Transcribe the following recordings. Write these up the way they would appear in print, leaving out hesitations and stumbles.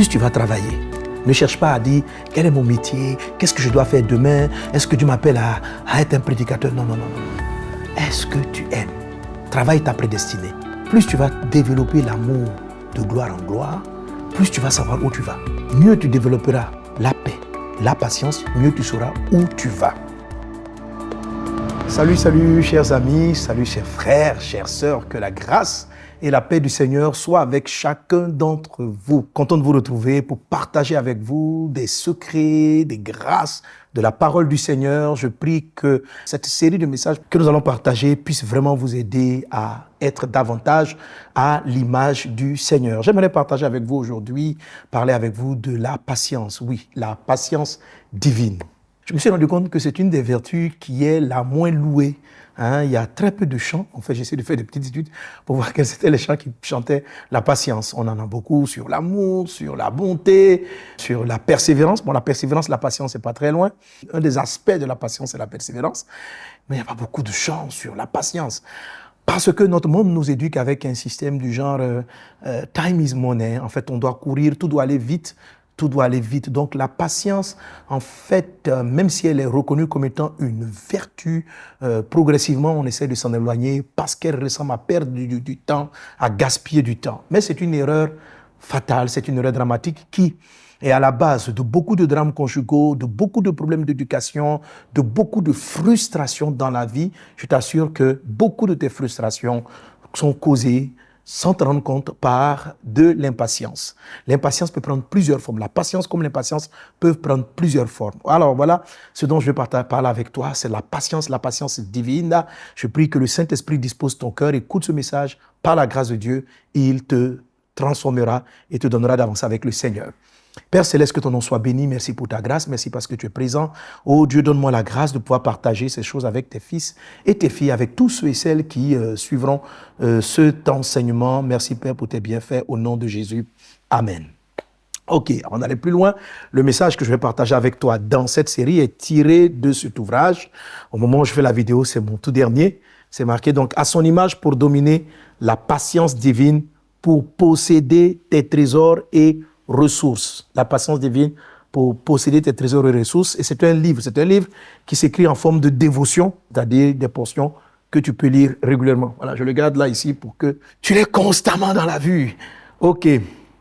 plus tu vas travailler. Ne cherche pas à dire quel est mon métier, qu'est-ce que je dois faire demain, est-ce que Dieu m'appelle à être un prédicateur. Non. Est-ce que tu aimes? Travaille ta prédestinée. Plus tu vas développer l'amour de gloire en gloire, plus tu vas savoir où tu vas. Mieux tu développeras la paix, la patience, mieux tu sauras où tu vas. Salut, chers amis, salut, chers frères, chères sœurs, que la grâce et la paix du Seigneur soient avec chacun d'entre vous. Content de vous retrouver pour partager avec vous des secrets, des grâces de la parole du Seigneur. Je prie que cette série de messages que nous allons partager puisse vraiment vous aider à être davantage à l'image du Seigneur. J'aimerais partager avec vous aujourd'hui, parler avec vous de la patience. Oui, la patience divine. Je me suis rendu compte que c'est une des vertus qui est la moins louée. Il y a très peu de chants. En fait, j'essaie de faire des petites études pour voir quels étaient les chants qui chantaient la patience. On en a beaucoup sur l'amour, sur la bonté, sur la persévérance. Bon, la persévérance, la patience, c'est pas très loin. Un des aspects de la patience, c'est la persévérance. Mais il n'y a pas beaucoup de chants sur la patience. Parce que notre monde nous éduque avec un système du genre time is money. En fait, on doit courir, tout doit aller vite. Tout doit aller vite. Donc la patience, en fait, même si elle est reconnue comme étant une vertu, progressivement, on essaie de s'en éloigner parce qu'elle ressemble à perdre du temps, à gaspiller du temps. Mais c'est une erreur fatale, c'est une erreur dramatique qui est à la base de beaucoup de drames conjugaux, de beaucoup de problèmes d'éducation, de beaucoup de frustrations dans la vie. Je t'assure que beaucoup de tes frustrations sont causées sans te rendre compte par de l'impatience. L'impatience peut prendre plusieurs formes. La patience comme l'impatience peuvent prendre plusieurs formes. Alors voilà, ce dont je vais parler avec toi, c'est la patience divine. Je prie que le Saint-Esprit dispose ton cœur, écoute ce message, par la grâce de Dieu, il te transformera et te donnera d'avancer avec le Seigneur. Père Céleste, que ton nom soit béni, merci pour ta grâce, merci parce que tu es présent. Oh Dieu, donne-moi la grâce de pouvoir partager ces choses avec tes fils et tes filles, avec tous ceux et celles qui suivront cet enseignement. Merci Père pour tes bienfaits, au nom de Jésus. Amen. Ok, avant d'aller plus loin, le message que je vais partager avec toi dans cette série est tiré de cet ouvrage. Au moment où je fais la vidéo, c'est mon tout dernier. C'est marqué donc « À son image pour dominer la patience divine, pour posséder tes trésors et ressources ». La patience divine pour posséder tes trésors et ressources. Et c'est un livre qui s'écrit en forme de dévotion, c'est-à-dire des portions que tu peux lire régulièrement. Voilà, je le garde là ici pour que tu l'aies constamment dans la vue. Ok,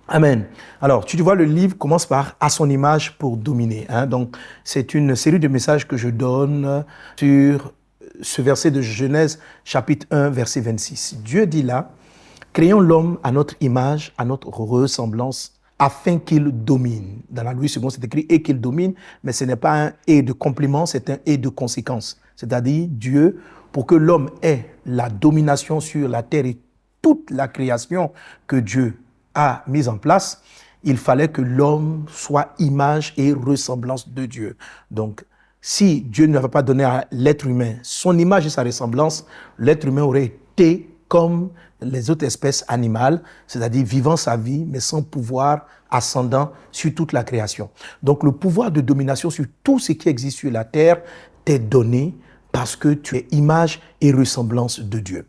amen. Alors, tu vois, le livre commence par « À son image pour dominer ». Donc, c'est une série de messages que je donne sur ce verset de Genèse, chapitre 1, verset 26. Dieu dit là, « Créons l'homme à notre image, à notre ressemblance, afin qu'il domine ». Dans la Louis II, c'est écrit « et qu'il domine », mais ce n'est pas un « et » de compliment, c'est un « et » de conséquence. C'est-à-dire, Dieu, pour que l'homme ait la domination sur la terre et toute la création que Dieu a mise en place, il fallait que l'homme soit image et ressemblance de Dieu. Donc, si Dieu ne n'avait pas donné à l'être humain son image et sa ressemblance, l'être humain aurait été comme les autres espèces animales, c'est-à-dire vivant sa vie, mais sans pouvoir ascendant sur toute la création. Donc le pouvoir de domination sur tout ce qui existe sur la terre t'est donné parce que tu es image et ressemblance de Dieu.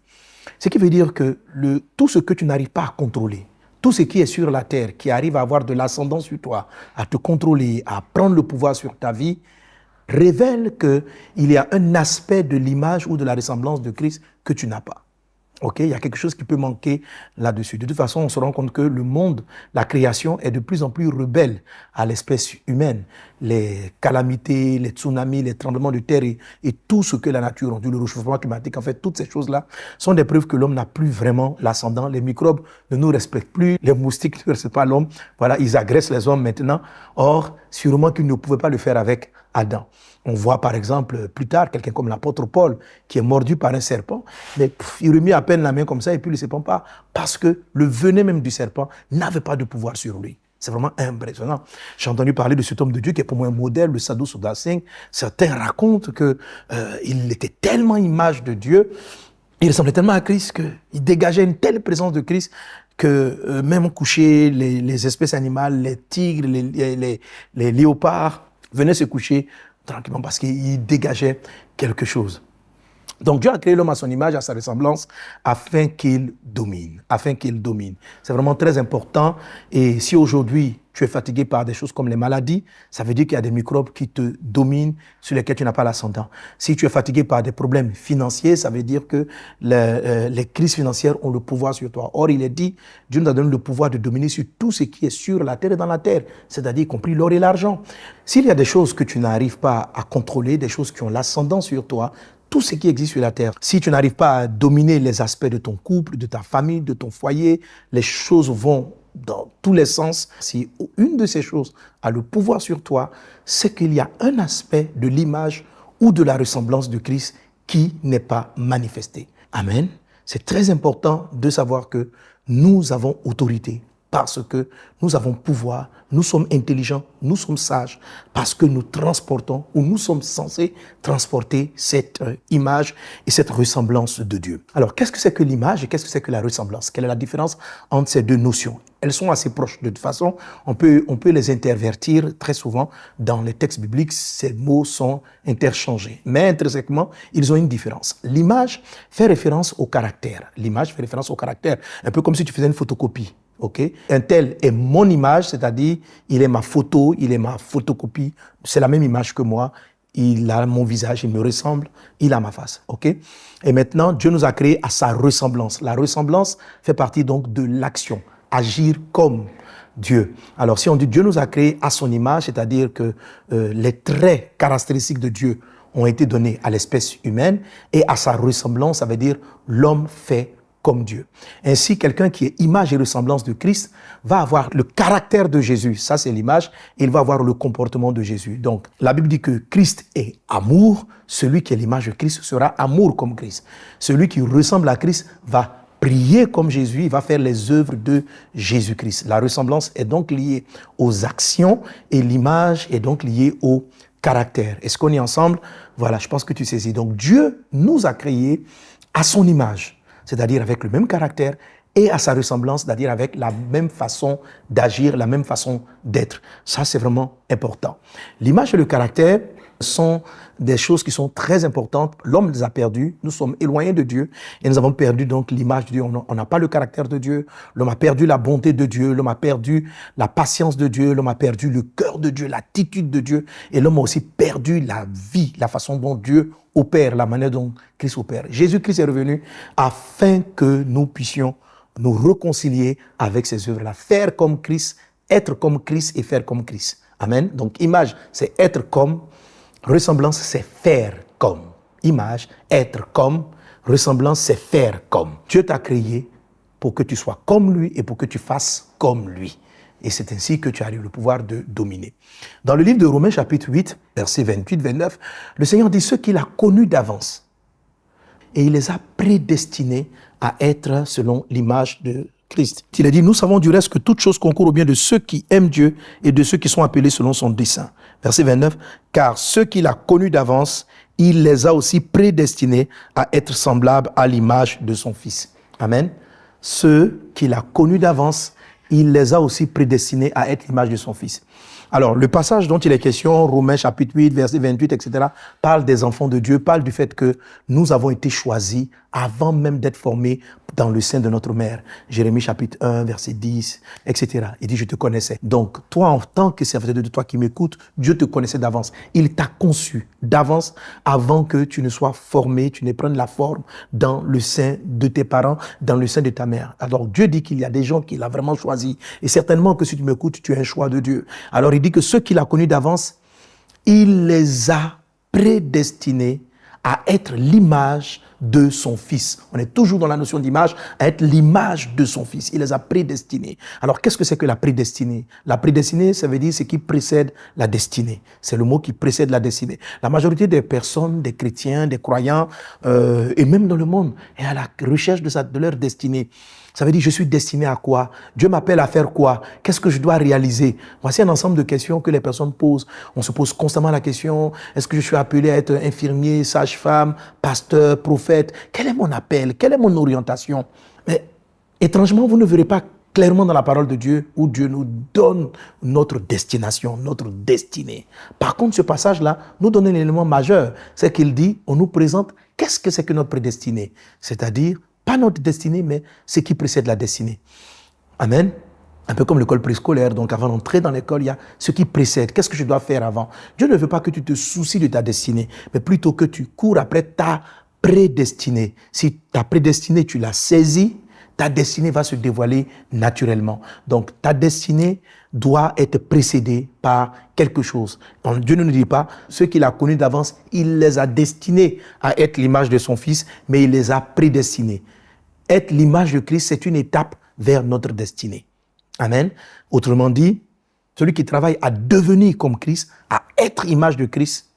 Ce qui veut dire que tout ce que tu n'arrives pas à contrôler, tout ce qui est sur la terre, qui arrive à avoir de l'ascendance sur toi, à te contrôler, à prendre le pouvoir sur ta vie, révèle qu'il y a un aspect de l'image ou de la ressemblance de Christ que tu n'as pas. Ok, il y a quelque chose qui peut manquer là-dessus. De toute façon, on se rend compte que le monde, la création, est de plus en plus rebelle à l'espèce humaine. Les calamités, les tsunamis, les tremblements de terre et tout ce que la nature a dû, le réchauffement climatique, en fait, toutes ces choses-là sont des preuves que l'homme n'a plus vraiment l'ascendant. Les microbes ne nous respectent plus, les moustiques ne respectent pas l'homme. Voilà, ils agressent les hommes maintenant. Or, sûrement qu'ils ne pouvaient pas le faire avec Adam. On voit par exemple plus tard quelqu'un comme l'apôtre Paul qui est mordu par un serpent, mais il remit à peine la main comme ça et puis le serpent part parce que le venin même du serpent n'avait pas de pouvoir sur lui. C'est vraiment impressionnant. J'ai entendu parler de cet homme de Dieu qui est pour moi un modèle, le Sadhu Sudha Singh. Certains racontent qu'il était tellement image de Dieu, il ressemblait tellement à Christ qu'il dégageait une telle présence de Christ que même au coucher, les espèces animales, les tigres, les léopards venaient se coucher tranquillement parce qu'il dégageait quelque chose. Donc Dieu a créé l'homme à son image, à sa ressemblance, afin qu'il domine, C'est vraiment très important. Et si aujourd'hui tu es fatigué par des choses comme les maladies, ça veut dire qu'il y a des microbes qui te dominent, sur lesquels tu n'as pas l'ascendant. Si tu es fatigué par des problèmes financiers, ça veut dire que les crises financières ont le pouvoir sur toi. Or, il est dit, Dieu nous a donné le pouvoir de dominer sur tout ce qui est sur la terre et dans la terre, c'est-à-dire y compris l'or et l'argent. S'il y a des choses que tu n'arrives pas à contrôler, des choses qui ont l'ascendant sur toi, tout ce qui existe sur la terre. Si tu n'arrives pas à dominer les aspects de ton couple, de ta famille, de ton foyer, les choses vont dans tous les sens. Si une de ces choses a le pouvoir sur toi, c'est qu'il y a un aspect de l'image ou de la ressemblance de Christ qui n'est pas manifesté. Amen. C'est très important de savoir que nous avons autorité parce que nous avons pouvoir, nous sommes intelligents, nous sommes sages, parce que nous transportons ou nous sommes censés transporter cette image et cette ressemblance de Dieu. Alors, qu'est-ce que c'est que l'image et qu'est-ce que c'est que la ressemblance? Quelle est la différence entre ces deux notions? Elles sont assez proches. De toute façon, on peut les intervertir très souvent. Dans les textes bibliques, ces mots sont interchangés. Mais intrinsèquement, ils ont une différence. L'image fait référence au caractère. L'image fait référence au caractère. Un peu comme si tu faisais une photocopie. Okay? Un tel est mon image, c'est-à-dire il est ma photo, il est ma photocopie. C'est la même image que moi. Il a mon visage, il me ressemble, il a ma face. Okay? Et maintenant, Dieu nous a créés à sa ressemblance. La ressemblance fait partie donc de l'action. Agir comme Dieu. Alors, si on dit Dieu nous a créés à son image, c'est-à-dire que les traits caractéristiques de Dieu ont été donnés à l'espèce humaine et à sa ressemblance, ça veut dire l'homme fait comme Dieu. Ainsi, quelqu'un qui est image et ressemblance de Christ va avoir le caractère de Jésus, ça c'est l'image, et il va avoir le comportement de Jésus. Donc, la Bible dit que Christ est amour, celui qui est l'image de Christ sera amour comme Christ. Celui qui ressemble à Christ va prier comme Jésus, il va faire les œuvres de Jésus-Christ. La ressemblance est donc liée aux actions et l'image est donc liée au caractère. Est-ce qu'on est ensemble? Voilà, je pense que tu saisis. Donc, Dieu nous a créés à son image, c'est-à-dire avec le même caractère, et à sa ressemblance, c'est-à-dire avec la même façon d'agir, la même façon d'être. Ça, c'est vraiment important. L'image et le caractère sont des choses qui sont très importantes. L'homme les a perdues, nous sommes éloignés de Dieu, et nous avons perdu donc l'image de Dieu. On n'a pas le caractère de Dieu, l'homme a perdu la bonté de Dieu, l'homme a perdu la patience de Dieu, l'homme a perdu le cœur de Dieu, l'attitude de Dieu, et l'homme a aussi perdu la vie, la façon dont Dieu opère, la manière dont Christ opère. Jésus-Christ est revenu afin que nous puissions nous réconcilier avec ses œuvres-là. Faire comme Christ, être comme Christ et faire comme Christ. Amen. Donc, image, c'est être comme. Ressemblance, c'est faire comme. Image, être comme. Ressemblance, c'est faire comme. Dieu t'a créé pour que tu sois comme lui et pour que tu fasses comme lui. Et c'est ainsi que tu as eu le pouvoir de dominer. Dans le livre de Romains, chapitre 8, versets 28-29, le Seigneur dit ceux qu'il a connus d'avance. Et il les a prédestinés à être selon l'image de Christ. Il a dit, nous savons du reste que toute chose concourt au bien de ceux qui aiment Dieu et de ceux qui sont appelés selon son dessein. Verset 29, car ceux qu'il a connus d'avance, il les a aussi prédestinés à être semblables à l'image de son Fils. Amen. Ceux qu'il a connus d'avance, il les a aussi prédestinés à être l'image de son Fils. Alors, le passage dont il est question, Romains chapitre 8, verset 28, etc., parle des enfants de Dieu, parle du fait que nous avons été choisis avant même d'être formés dans le sein de notre mère. Jérémie chapitre 1, verset 10, etc. Il dit, je te connaissais. Donc, toi, en tant que serviteur de toi qui m'écoute, Dieu te connaissait d'avance. Il t'a conçu d'avance avant que tu ne sois formé, tu ne prennes la forme dans le sein de tes parents, dans le sein de ta mère. Alors, Dieu dit qu'il y a des gens qu'il a vraiment choisis. Et certainement que si tu m'écoutes, tu es un choix de Dieu. Alors, il dit que ceux qu'il a connus d'avance, il les a prédestinés à être l'image de son Fils. On est toujours dans la notion d'image, à être l'image de son Fils. Il les a prédestinés. Alors, qu'est-ce que c'est que la prédestinée? La prédestinée, ça veut dire ce qui précède la destinée. C'est le mot qui précède la destinée. La majorité des personnes, des chrétiens, des croyants, et même dans le monde, est à la recherche de leur destinée. Ça veut dire, je suis destiné à quoi? Dieu m'appelle à faire quoi? Qu'est-ce que je dois réaliser? Voici un ensemble de questions que les personnes posent. On se pose constamment la question, est-ce que je suis appelé à être infirmier, sage-femme, pasteur, prophète? Quel est mon appel? Quelle est mon orientation? Mais étrangement, vous ne verrez pas clairement dans la parole de Dieu, où Dieu nous donne notre destination, notre destinée. Par contre, ce passage-là nous donne un élément majeur. C'est qu'il dit, on nous présente qu'est-ce que c'est que notre prédestinée. C'est-à-dire, pas notre destinée, mais ce qui précède la destinée. Amen. Un peu comme l'école préscolaire, donc avant d'entrer dans l'école, il y a ce qui précède. Qu'est-ce que je dois faire avant? Dieu ne veut pas que tu te soucies de ta destinée, mais plutôt que tu cours après ta prédestinée. Si ta prédestinée, tu l'as saisie, ta destinée va se dévoiler naturellement. Donc, ta destinée doit être précédée par quelque chose. Donc, Dieu ne nous dit pas, ceux qu'il a connus d'avance, il les a destinés à être l'image de son Fils, mais il les a prédestinés. Être l'image de Christ, c'est une étape vers notre destinée. Amen. Autrement dit, celui qui travaille à devenir comme Christ, à être image de Christ,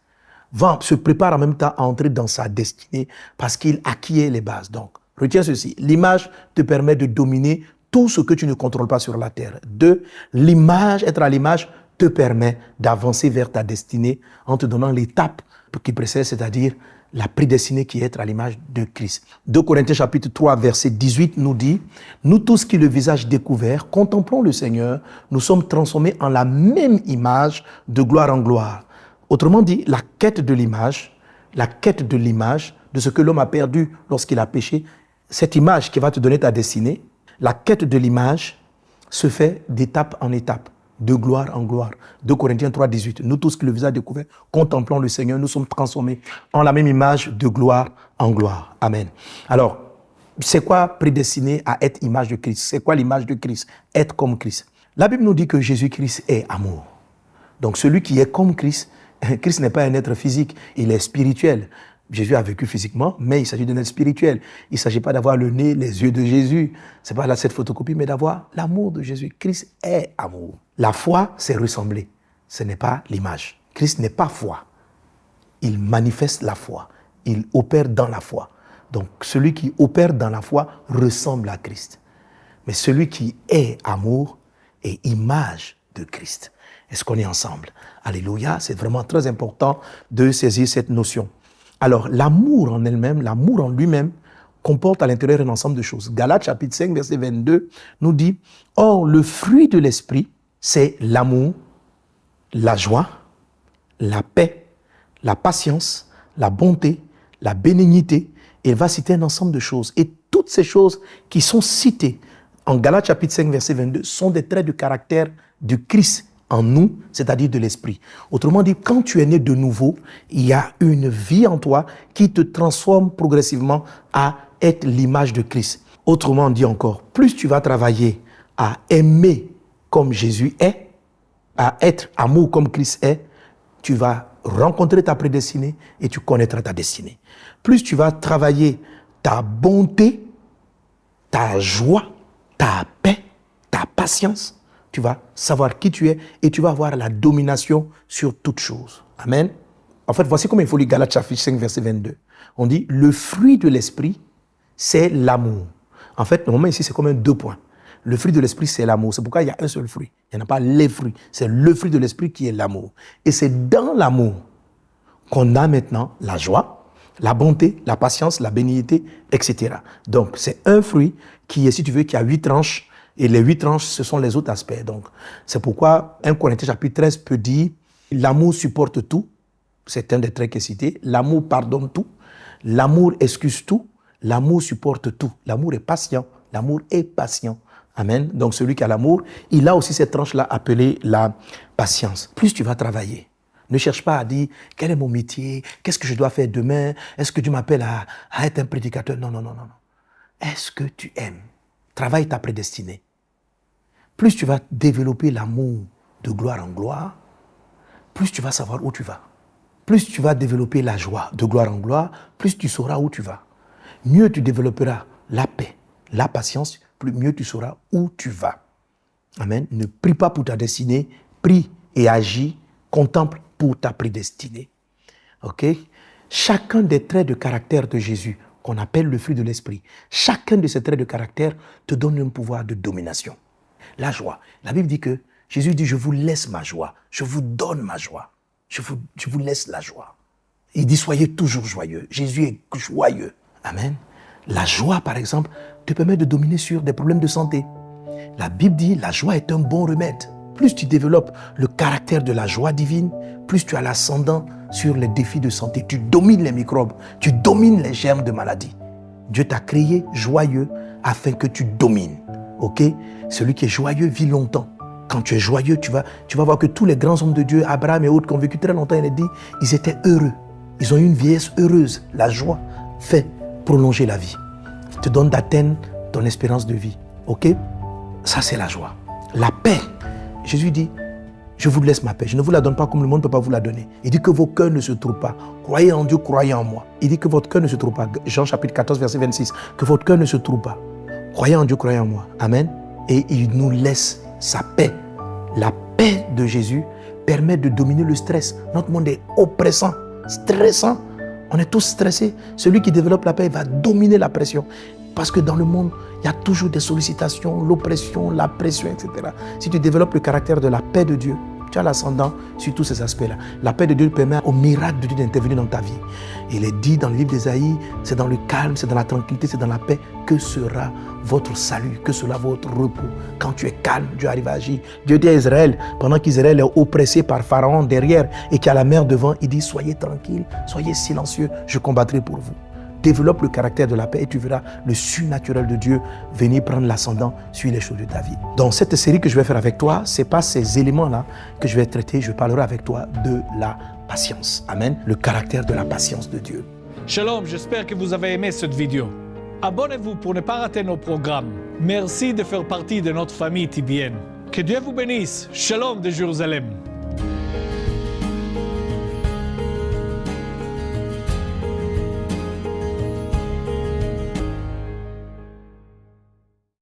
se prépare en même temps à entrer dans sa destinée parce qu'il acquiert les bases. Donc, retiens ceci. L'image te permet de dominer tout ce que tu ne contrôles pas sur la terre. 2, l'image, être à l'image, te permet d'avancer vers ta destinée en te donnant l'étape qui précède, c'est-à-dire la prédestinée qui est être à l'image de Christ. 2 Corinthiens chapitre 3, verset 18 nous dit « Nous tous qui le visage découvert, contemplons le Seigneur, nous sommes transformés en la même image de gloire en gloire. » Autrement dit, la quête de l'image, de ce que l'homme a perdu lorsqu'il a péché, cette image qui va te donner ta destinée, la quête de l'image se fait d'étape en étape, de gloire en gloire. 2 Corinthiens 3, 18. Nous tous qui le visage découvert, contemplons le Seigneur, nous sommes transformés en la même image de gloire en gloire. Amen. Alors, c'est quoi prédestiné à être image de Christ? C'est quoi l'image de Christ? Être comme Christ. La Bible nous dit que Jésus-Christ est amour. Donc celui qui est comme Christ, Christ n'est pas un être physique, il est spirituel. Jésus a vécu physiquement, mais il s'agit d'un être spirituel. Il ne s'agit pas d'avoir le nez, les yeux de Jésus. Ce n'est pas là cette photocopie, mais d'avoir l'amour de Jésus. Christ est amour. La foi, c'est ressembler. Ce n'est pas l'image. Christ n'est pas foi. Il manifeste la foi. Il opère dans la foi. Donc, celui qui opère dans la foi ressemble à Christ. Mais celui qui est amour est image de Christ. Est-ce qu'on est ensemble? Alléluia, c'est vraiment très important de saisir cette notion. Alors, l'amour en elle-même, l'amour en lui-même, comporte à l'intérieur un ensemble de choses. Galates chapitre 5, verset 22 nous dit « Or, le fruit de l'esprit, c'est l'amour, la joie, la paix, la patience, la bonté, la bénignité. » Et il va citer un ensemble de choses. Et toutes ces choses qui sont citées en Galates chapitre 5, verset 22 sont des traits de caractère de Christ en nous, c'est-à-dire de l'esprit. Autrement dit, quand tu es né de nouveau, il y a une vie en toi qui te transforme progressivement à être l'image de Christ. Autrement dit encore, plus tu vas travailler à aimer comme Jésus est, à être amour comme Christ est, tu vas rencontrer ta prédestinée et tu connaîtras ta destinée. Plus tu vas travailler ta bonté, ta joie, ta paix, ta patience, tu vas savoir qui tu es et tu vas avoir la domination sur toutes choses. Amen. En fait, voici comment il faut lire Galates chapitre 5, verset 22. On dit, le fruit de l'esprit, c'est l'amour. En fait, normalement ici, c'est comme un 2 points. Le fruit de l'esprit, c'est l'amour. C'est pourquoi il y a un seul fruit. Il n'y en a pas les fruits. C'est le fruit de l'esprit qui est l'amour. Et c'est dans l'amour qu'on a maintenant la joie, la bonté, la patience, la bénignité, etc. Donc, c'est un fruit qui est, si tu veux, qui a 8 tranches. Et les 8 tranches, ce sont les autres aspects. Donc, c'est pourquoi 1 Corinthiens chapitre 13 peut dire « L'amour supporte tout ». C'est un des traits qui est cité. L'amour pardonne tout. L'amour excuse tout. L'amour supporte tout. L'amour est patient. L'amour est patient. Amen. Donc, celui qui a l'amour, il a aussi cette tranche-là appelée la patience. Plus tu vas travailler, ne cherche pas à dire « Quel est mon métier? Qu'est-ce que je dois faire demain? Est-ce que Dieu m'appelle à être un prédicateur ?» Non, non, non, non. Est-ce que tu aimes? Travaille ta prédestinée. Plus tu vas développer l'amour de gloire en gloire, plus tu vas savoir où tu vas. Plus tu vas développer la joie de gloire en gloire, plus tu sauras où tu vas. Mieux tu développeras la paix, la patience, mieux tu sauras où tu vas. Amen. Ne prie pas pour ta destinée, prie et agis, contemple pour ta prédestinée. Ok? Chacun des traits de caractère de Jésus, qu'on appelle le fruit de l'esprit, chacun de ces traits de caractère te donne un pouvoir de domination. La joie. La Bible dit que Jésus dit, je vous laisse ma joie, je vous donne ma joie, je vous laisse la joie. Il dit, soyez toujours joyeux. Jésus est joyeux. Amen. La joie, par exemple, te permet de dominer sur des problèmes de santé. La Bible dit, la joie est un bon remède. Plus tu développes le caractère de la joie divine, plus tu as l'ascendant sur les défis de santé. Tu domines les microbes, tu domines les germes de maladie. Dieu t'a créé joyeux afin que tu domines. Ok? Celui qui est joyeux vit longtemps. Quand tu es joyeux, tu vas voir que tous les grands hommes de Dieu, Abraham et autres, qui ont vécu très longtemps, il a dit, ils étaient heureux. Ils ont eu une vieillesse heureuse. La joie fait prolonger la vie. Te donne d'atteindre ton espérance de vie. Ok? Ça, c'est la joie. La paix. Jésus dit, je vous laisse ma paix. Je ne vous la donne pas comme le monde ne peut pas vous la donner. Il dit que vos cœurs ne se trouvent pas. Croyez en Dieu, croyez en moi. Il dit que votre cœur ne se trouve pas. Jean chapitre 14, verset 26. Que votre cœur ne se trouve pas. Croyez en Dieu, croyez en moi. Amen. Et il nous laisse sa paix. La paix de Jésus permet de dominer le stress. Notre monde est oppressant, stressant. On est tous stressés. Celui qui développe la paix va dominer la pression. Parce que dans le monde, il y a toujours des sollicitations, l'oppression, la pression, etc. Si tu développes le caractère de la paix de Dieu, tu as l'ascendant sur tous ces aspects-là. La paix de Dieu permet au miracle de Dieu d'intervenir dans ta vie. Il est dit dans le livre d'Ésaïe, c'est dans le calme, c'est dans la tranquillité, c'est dans la paix que sera votre salut, que sera votre repos. Quand tu es calme, Dieu arrive à agir. Dieu dit à Israël, pendant qu'Israël est oppressé par Pharaon derrière et qu'il y a la mer devant, il dit, soyez tranquille, soyez silencieux, je combattrai pour vous. Développe le caractère de la paix et tu verras le surnaturel de Dieu venir prendre l'ascendant sur les choses de ta vie. Dans cette série que je vais faire avec toi, ce n'est pas ces éléments-là que je vais traiter, je parlerai avec toi de la patience. Amen. Le caractère de la patience de Dieu. Shalom, j'espère que vous avez aimé cette vidéo. Abonnez-vous pour ne pas rater nos programmes. Merci de faire partie de notre famille TBN. Que Dieu vous bénisse. Shalom de Jérusalem.